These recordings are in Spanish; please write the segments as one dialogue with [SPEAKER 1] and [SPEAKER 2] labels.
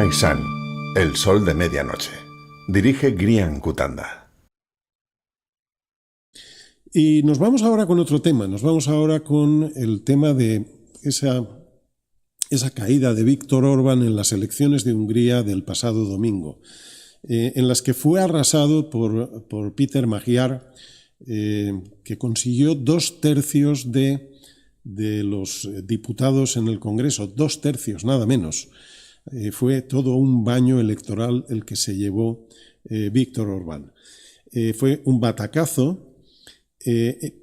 [SPEAKER 1] Maisan, El sol de medianoche. Dirige Grian Kutanda.
[SPEAKER 2] Y nos vamos ahora con otro tema. Nos vamos ahora con el tema de esa caída de Viktor Orbán en las elecciones de Hungría del pasado domingo, en las que fue arrasado por Péter Magyar, que consiguió 2/3 de los diputados en el Congreso, 2/3, nada menos. Fue todo un baño electoral el que se llevó Viktor Orbán. Fue un batacazo,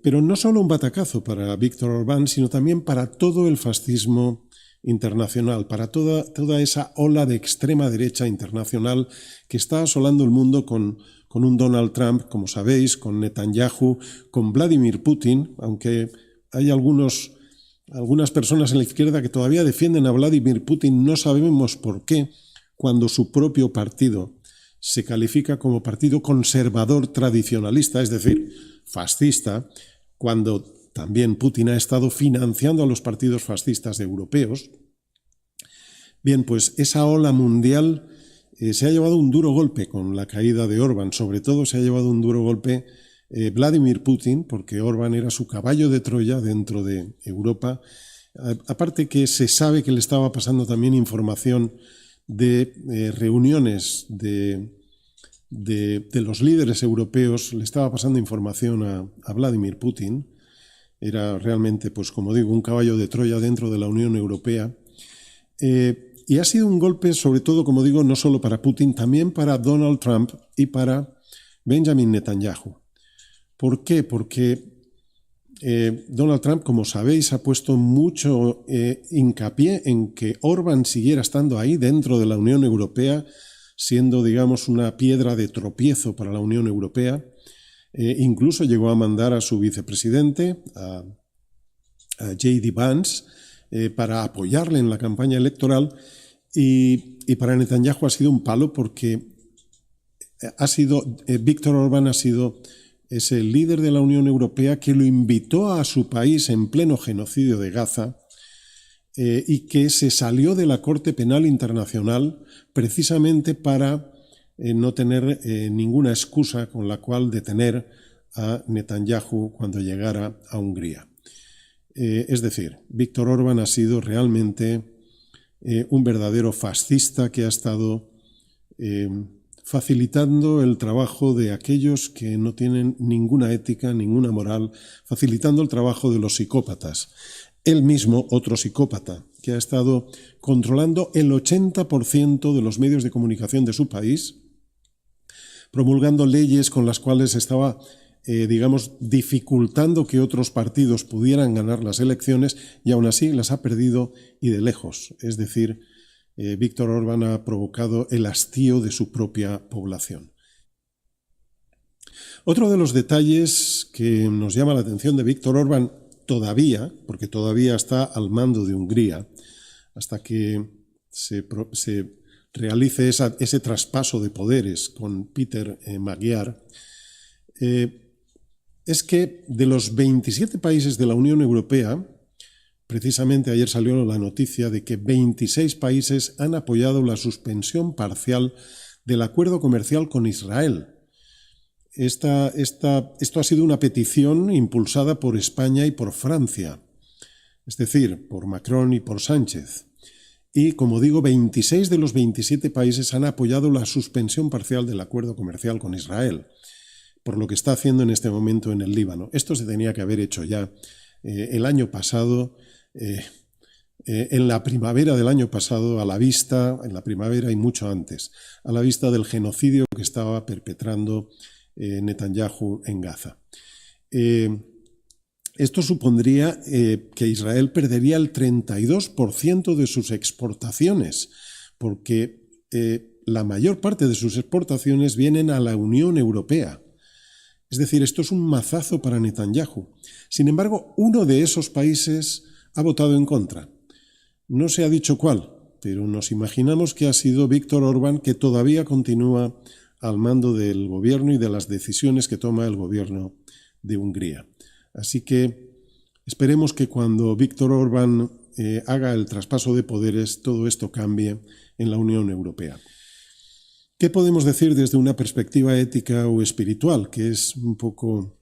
[SPEAKER 2] pero no solo un batacazo para Viktor Orbán, sino también para todo el fascismo internacional, para toda esa ola de extrema derecha internacional que está asolando el mundo con un Donald Trump, como sabéis, con Netanyahu, con Vladimir Putin, aunque hay algunas personas en la izquierda que todavía defienden a Vladimir Putin, no sabemos por qué, cuando su propio partido se califica como partido conservador tradicionalista, es decir, fascista, cuando también Putin ha estado financiando a los partidos fascistas europeos. Bien, pues esa ola mundial se ha llevado un duro golpe con la caída de Orbán. Sobre todo se ha llevado un duro golpe Vladimir Putin, porque Orbán era su caballo de Troya dentro de Europa. Aparte que se sabe que le estaba pasando también información de reuniones de los líderes europeos, le estaba pasando información a Vladimir Putin. Era realmente, pues como digo, un caballo de Troya dentro de la Unión Europea. Y ha sido un golpe, sobre todo, como digo, no solo para Putin, también para Donald Trump y para Benjamin Netanyahu. ¿Por qué? Porque Donald Trump, como sabéis, ha puesto mucho hincapié en que Orbán siguiera estando ahí dentro de la Unión Europea, siendo, digamos, una piedra de tropiezo para la Unión Europea. Incluso llegó a mandar a su vicepresidente, a J.D. Vance, para apoyarle en la campaña electoral, y para Netanyahu ha sido un palo porque Viktor Orbán es el líder de la Unión Europea que lo invitó a su país en pleno genocidio de Gaza y que se salió de la Corte Penal Internacional precisamente para no tener ninguna excusa con la cual detener a Netanyahu cuando llegara a Hungría. Es decir, Viktor Orbán ha sido realmente un verdadero fascista que ha estado facilitando el trabajo de aquellos que no tienen ninguna ética, ninguna moral, facilitando el trabajo de los psicópatas. Él mismo, otro psicópata, que ha estado controlando el 80% de los medios de comunicación de su país, promulgando leyes con las cuales estaba dificultando que otros partidos pudieran ganar las elecciones, y aún así las ha perdido y de lejos. Es decir, Viktor Orbán ha provocado el hastío de su propia población. Otro de los detalles que nos llama la atención de Viktor Orbán todavía, porque todavía está al mando de Hungría, hasta que se realice ese traspaso de poderes con Péter Magyar, es que de los 27 países de la Unión Europea, precisamente ayer salió la noticia de que 26 países han apoyado la suspensión parcial del acuerdo comercial con Israel. Esto ha sido una petición impulsada por España y por Francia, es decir, por Macron y por Sánchez. Y, como digo, 26 de los 27 países han apoyado la suspensión parcial del acuerdo comercial con Israel, por lo que está haciendo en este momento en el Líbano. Esto se tenía que haber hecho ya el año pasado, en la primavera del año pasado, a la vista, en la primavera y mucho antes, a la vista del genocidio que estaba perpetrando Netanyahu en Gaza. Esto supondría que Israel perdería el 32% de sus exportaciones, porque la mayor parte de sus exportaciones vienen a la Unión Europea. Es decir, esto es un mazazo para Netanyahu. Sin embargo, uno de esos países ha votado en contra. No se ha dicho cuál, pero nos imaginamos que ha sido Viktor Orbán, que todavía continúa al mando del gobierno y de las decisiones que toma el gobierno de Hungría. Así que esperemos que cuando Viktor Orbán haga el traspaso de poderes, todo esto cambie en la Unión Europea. ¿Qué podemos decir desde una perspectiva ética o espiritual, que es un poco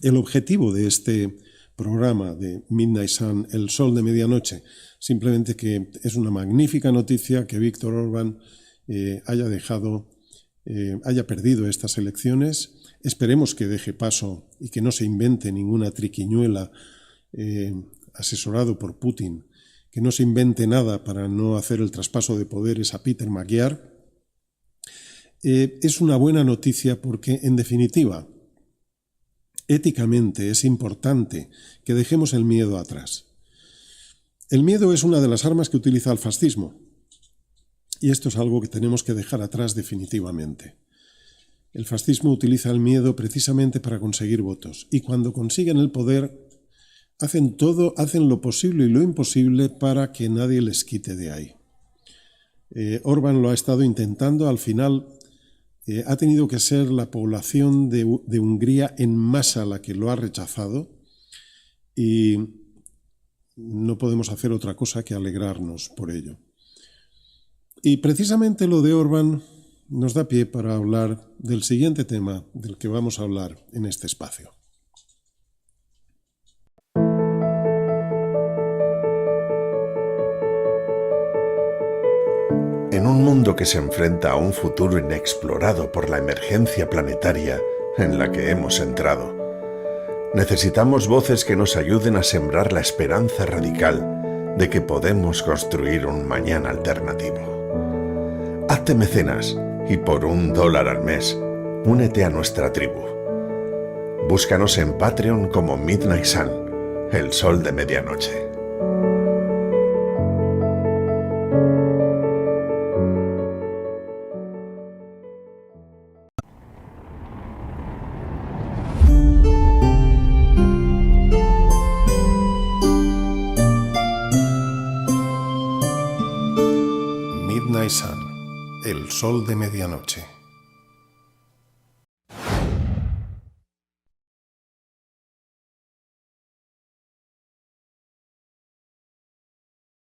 [SPEAKER 2] el objetivo de este programa de Midnight Sun, el sol de medianoche? Simplemente que es una magnífica noticia que Viktor Orbán haya perdido estas elecciones. Esperemos que deje paso y que no se invente ninguna triquiñuela asesorado por Putin, que no se invente nada para no hacer el traspaso de poderes a Peter Magyar. Es una buena noticia porque, en definitiva, éticamente es importante que dejemos el miedo atrás. El miedo es una de las armas que utiliza el fascismo, y esto es algo que tenemos que dejar atrás definitivamente. El fascismo utiliza el miedo precisamente para conseguir votos, y cuando consiguen el poder hacen lo posible y lo imposible para que nadie les quite de ahí. Orbán lo ha estado intentando, al final ha tenido que ser la población de Hungría en masa la que lo ha rechazado, y no podemos hacer otra cosa que alegrarnos por ello. Y precisamente lo de Orbán nos da pie para hablar del siguiente tema del que vamos a hablar en este espacio.
[SPEAKER 1] En un mundo que se enfrenta a un futuro inexplorado por la emergencia planetaria en la que hemos entrado, necesitamos voces que nos ayuden a sembrar la esperanza radical de que podemos construir un mañana alternativo. Hazte mecenas y por $1 al mes, únete a nuestra tribu. Búscanos en Patreon como Midnight Sun, el sol de medianoche.
[SPEAKER 2] Midnight Sun, el sol de medianoche.